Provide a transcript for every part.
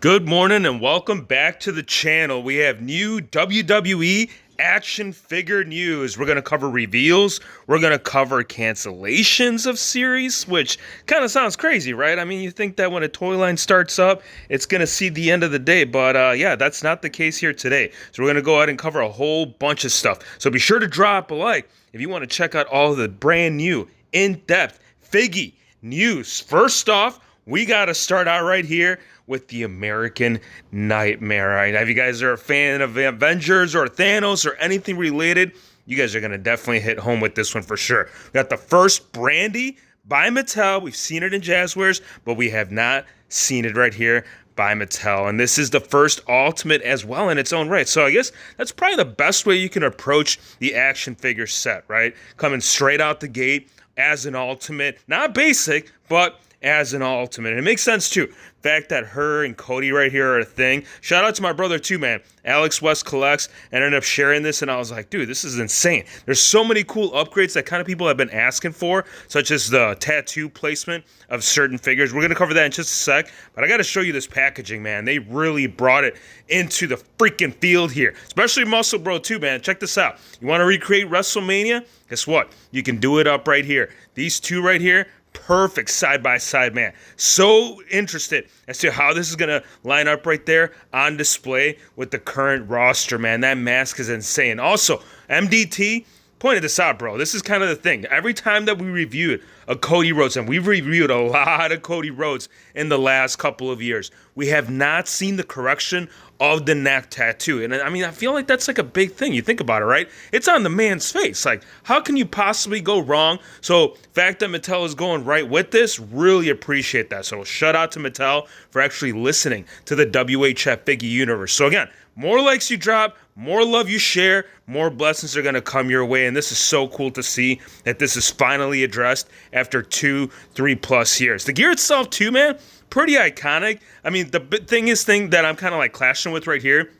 Good morning and welcome back to the channel. We have new WWE action figure news. We're going to cover reveals. We're going to cover cancellations of series, which kind of sounds crazy, right? I mean, you think that when a toy line starts up, it's going to see the end of the day. But yeah, that's not the case here today. So we're going to go ahead and cover a whole bunch of stuff. So be sure to drop a like if you want to check out all the brand new, in-depth Figgy news. First off, we got to start out right here with the American Nightmare. Right? If you guys are a fan of the Avengers or Thanos or anything related, you guys are going to definitely hit home with this one for sure. We got the first Brandy by Mattel. We've seen it in Jazwares, but we have not seen it right here by Mattel. And this is the first Ultimate as well in its own right. So I guess that's probably the best way you can approach the action figure set, right? Coming straight out the gate as an Ultimate. Not basic, but as an Ultimate. And it makes sense too. The fact that her and Cody right here are a thing. Shout out to my brother too, man. Alex West Collects, and ended up sharing this, and I was like, dude, this is insane. There's so many cool upgrades that kind of people have been asking for, such as the tattoo placement of certain figures. We're going to cover that in just a sec, but I got to show you this packaging, man. They really brought it into the freaking field here, especially Muscle Bro too, man. Check this out. You want to recreate WrestleMania? Guess what? You can do it up right here. These two right here, perfect side-by-side, man. So interested as to how this is going to line up right there on display with the current roster, man. That mask is insane. Also, MDT pointed this out, bro. This is kind of the thing. Every time that we reviewed a Cody Rhodes, and we've reviewed a lot of Cody Rhodes in the last couple of years, we have not seen the correction of the neck tattoo. And I mean, I feel like that's like a big thing. You think about it, right? It's on the man's face. Like, how can you possibly go wrong? So, fact that Mattel is going right with this, really appreciate that. So, shout out to Mattel for actually listening to the WHF Figgy universe. So, again, more likes you drop, more love you share, more blessings are going to come your way. And this is so cool to see that this is finally addressed after 2-3+ years. The gear itself too, man, pretty iconic. I mean, the thing that I'm kind of like clashing with right here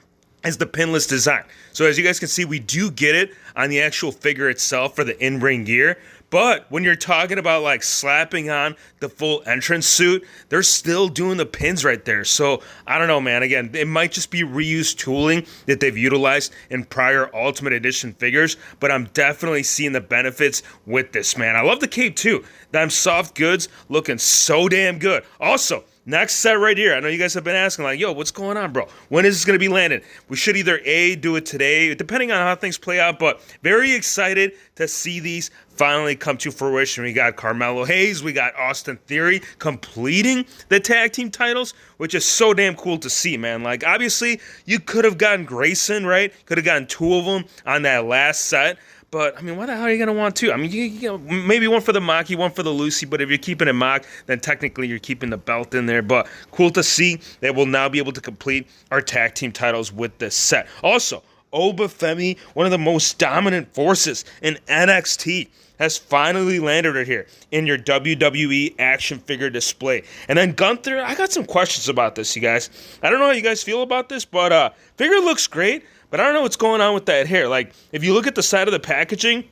is the pinless design. So as you guys can see, we do get it on the actual figure itself for the in-ring gear. But when you're talking about like slapping on the full entrance suit, they're still doing the pins right there. So I don't know, man. Again, it might just be reused tooling that they've utilized in prior Ultimate Edition figures, but I'm definitely seeing the benefits with this, man. I love the cape too. Them soft goods looking so damn good. Also, next set right here. I know you guys have been asking, like, yo, what's going on, bro? When is this going to be landing? We should either A, do it today, depending on how things play out, but very excited to see these finally come to fruition. We got Carmelo Hayes, we got Austin Theory completing the tag team titles, which is so damn cool to see, man. Like, obviously, you could have gotten Grayson, right? Could have gotten two of them on that last set. But, I mean, why the hell are you going to want two? I mean, you know, maybe one for the Maki, one for the Lucy, but if you're keeping it Mock, then technically you're keeping the belt in there. But cool to see that we'll now be able to complete our tag team titles with this set. Also, Obafemi, one of the most dominant forces in NXT, has finally landed right here in your WWE action figure display. And then Gunther, I got some questions about this, you guys. I don't know how you guys feel about this, but figure looks great. But I don't know what's going on with that hair. Like, if you look at the side of the packaging, you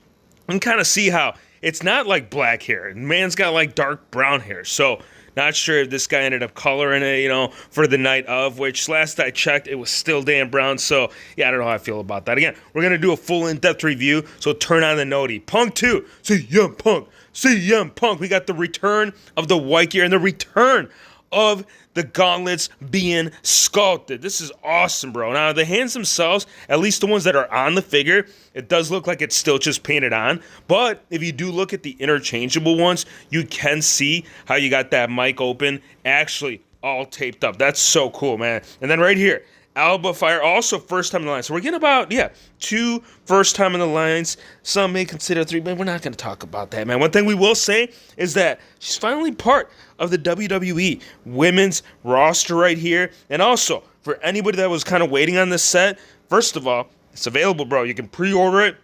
can kind of see how it's not like black hair. Man's got like dark brown hair. So, not sure if this guy ended up coloring it, you know, for the night of, which last I checked, it was still damn brown. So, yeah, I don't know how I feel about that. Again, we're going to do a full in-depth review, so turn on the noti. Punk 2, CM Punk, CM Punk. We got the return of the white gear and the return of the gauntlets being sculpted. This is awesome, bro. Now, the hands themselves, at least the ones that are on the figure, it does look like it's still just painted on. But if you do look at the interchangeable ones, you can see how you got that mic open actually all taped up. That's so cool, man. And then right here, Alba Fire, also first time in the line. So we're getting about, two first time in the lines. Some may consider three, but we're not going to talk about that, man. One thing we will say is that she's finally part of the WWE women's roster right here. And also, for anybody that was kind of waiting on this set, first of all, it's available, bro. You can pre-order it.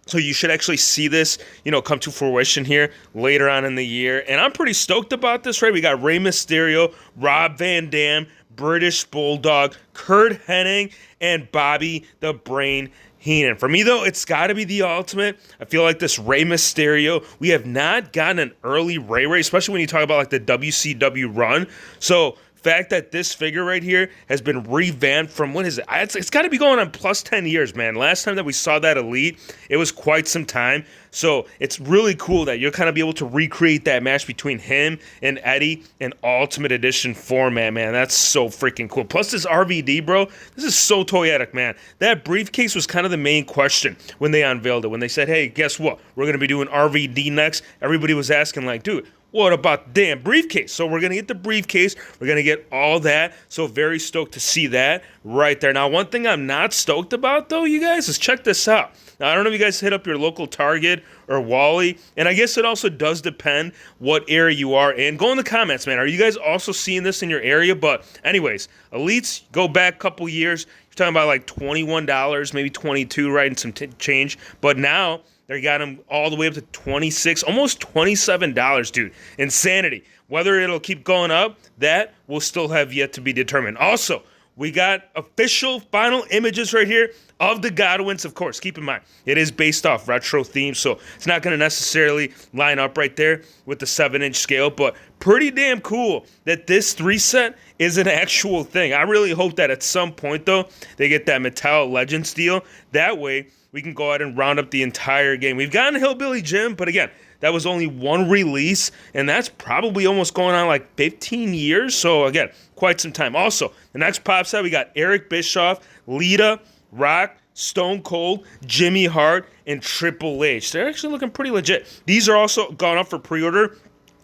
So you should actually see this, come to fruition here later on in the year. And I'm pretty stoked about this, right? We got Rey Mysterio, Rob Van Dam, British Bulldog, Kurt Hennig, and Bobby the Brain Heenan. For me, though, it's got to be the Ultimate. I feel like this Rey Mysterio, we have not gotten an early Ray, especially when you talk about like the WCW run. So fact that this figure right here has been revamped from, what is it? It's got to be going on plus 10 years, man. Last time that we saw that Elite, it was quite some time. So it's really cool that you'll kind of be able to recreate that match between him and Eddie in Ultimate Edition format, man. That's so freaking cool. Plus this RVD, bro, this is so toyetic, man. That briefcase was kind of the main question when they unveiled it. When they said, hey, guess what? We're going to be doing RVD next. Everybody was asking like, dude, what about the damn briefcase? So we're going to get the briefcase. We're going to get all that. So very stoked to see that right there. Now, one thing I'm not stoked about, though, you guys, is check this out. Now, I don't know if you guys hit up your local Target or Wally, and I guess it also does depend what area you are in. Go in the comments, man. Are you guys also seeing this in your area? But anyways, Elites, go back a couple years. You're talking about like $21, maybe $22, right, and some change. But now they got them all the way up to $26, almost $27, dude. Insanity. Whether it'll keep going up, that will still have yet to be determined. Also, we got official final images right here of the Godwins. Of course, keep in mind, it is based off retro themes, so it's not going to necessarily line up right there with the 7-inch scale, but pretty damn cool that this 3-set is an actual thing. I really hope that at some point, though, they get that Mattel Legends deal. That way, we can go ahead and round up the entire game. We've gotten Hillbilly Jim, but again, that was only one release, and that's probably almost going on like 15 years. So again, quite some time. Also, the next pop set, we got Eric Bischoff, Lita, Rock, Stone Cold, Jimmy Hart, and Triple H. They're actually looking pretty legit. These are also gone up for pre-order.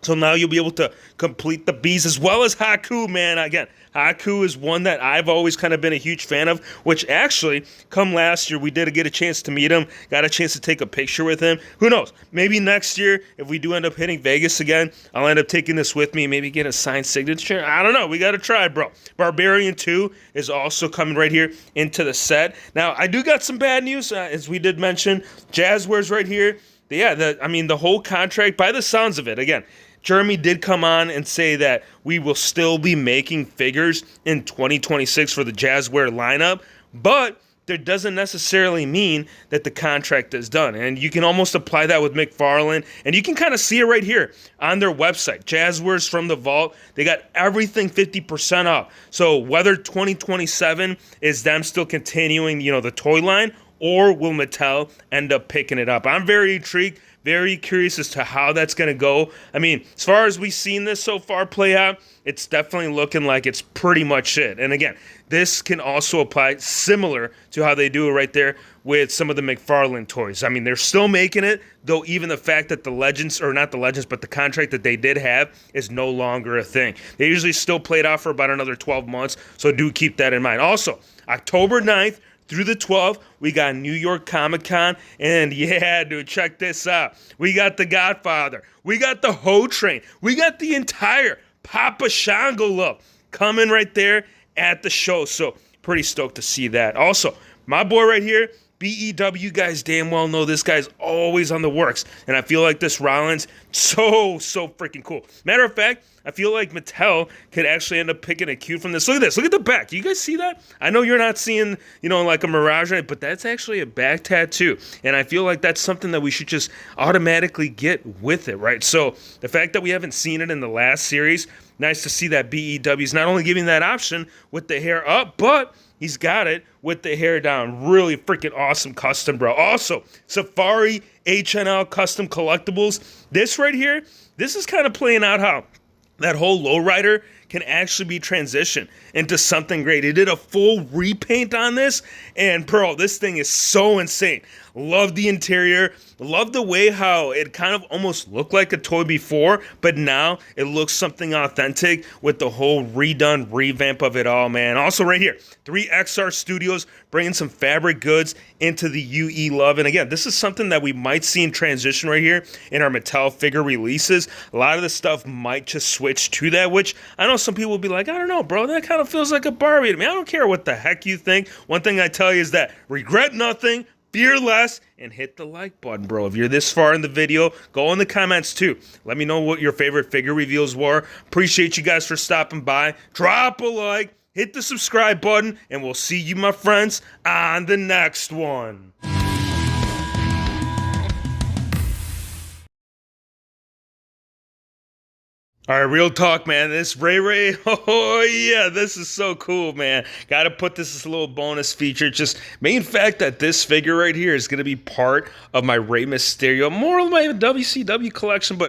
So now you'll be able to complete the bees as well as Haku, man. Again, Haku is one that I've always kind of been a huge fan of, which actually, come last year, we did get a chance to meet him, got a chance to take a picture with him. Who knows? Maybe next year, if we do end up hitting Vegas again, I'll end up taking this with me, maybe get a signed signature. I don't know. We got to try, bro. Barbarian 2 is also coming right here into the set. Now, I do got some bad news, as we did mention. Jazwares right here. Yeah, the whole contract, by the sounds of it, again, Jeremy did come on and say that we will still be making figures in 2026 for the Jazware lineup, but that doesn't necessarily mean that the contract is done. And you can almost apply that with McFarlane, and you can kind of see it right here on their website. Jazwares from the Vault, they got everything 50% off. So whether 2027 is them still continuing, the toy line, or will Mattel end up picking it up? I'm very intrigued, very curious as to how that's going to go. I mean, as far as we've seen this so far play out, it's definitely looking like it's pretty much it. And again, this can also apply similar to how they do it right there with some of the McFarlane toys. I mean, they're still making it, though even the fact that the Legends, or not the Legends, but the contract that they did have is no longer a thing. They usually still play it out for about another 12 months, so do keep that in mind. Also, October 9th, through the 12th, we got New York Comic-Con, and yeah, dude, check this out. We got The Godfather. We got the Ho Train. We got the entire Papa Shango look coming right there at the show, so pretty stoked to see that. Also, my boy right here, BEW, guys damn well know this guy's always on the works, and I feel like this Rollins, so freaking cool. Matter of fact, I feel like Mattel could actually end up picking a cue from this. Look at this. Look at the back. You guys see that? I know you're not seeing, like a mirage, but that's actually a back tattoo. And I feel like that's something that we should just automatically get with it, right? So the fact that we haven't seen it in the last series, nice to see that BEW is not only giving that option with the hair up, but he's got it with the hair down. Really freaking awesome custom, bro. Also, Safari HNL custom collectibles. This right here, this is kind of playing out how that whole lowrider can actually be transitioned into something great. He did a full repaint on this, and bro, this thing is so insane. Love the interior. Love the way how it kind of almost looked like a toy before, but now it looks something authentic with the whole redone revamp of it all, man. Also right here, 3XR Studios bringing some fabric goods into the UE love. And again, this is something that we might see in transition right here in our Mattel figure releases. A lot of the stuff might just switch to that, which I know some people will be like, I don't know, bro, that kind of feels like a Barbie to me. I don't care what the heck you think. One thing I tell you is that regret nothing, fear less, and hit the like button, bro. If you're this far in the video, go in the comments too. Let me know what your favorite figure reveals were. Appreciate you guys for stopping by. Drop a like, hit the subscribe button, and we'll see you, my friends, on the next one. All right, real talk, man. This Ray, oh yeah, this is so cool, man. Got to put this as a little bonus feature. Just main fact that this figure right here is going to be part of my Rey Mysterio, more of my WCW collection, but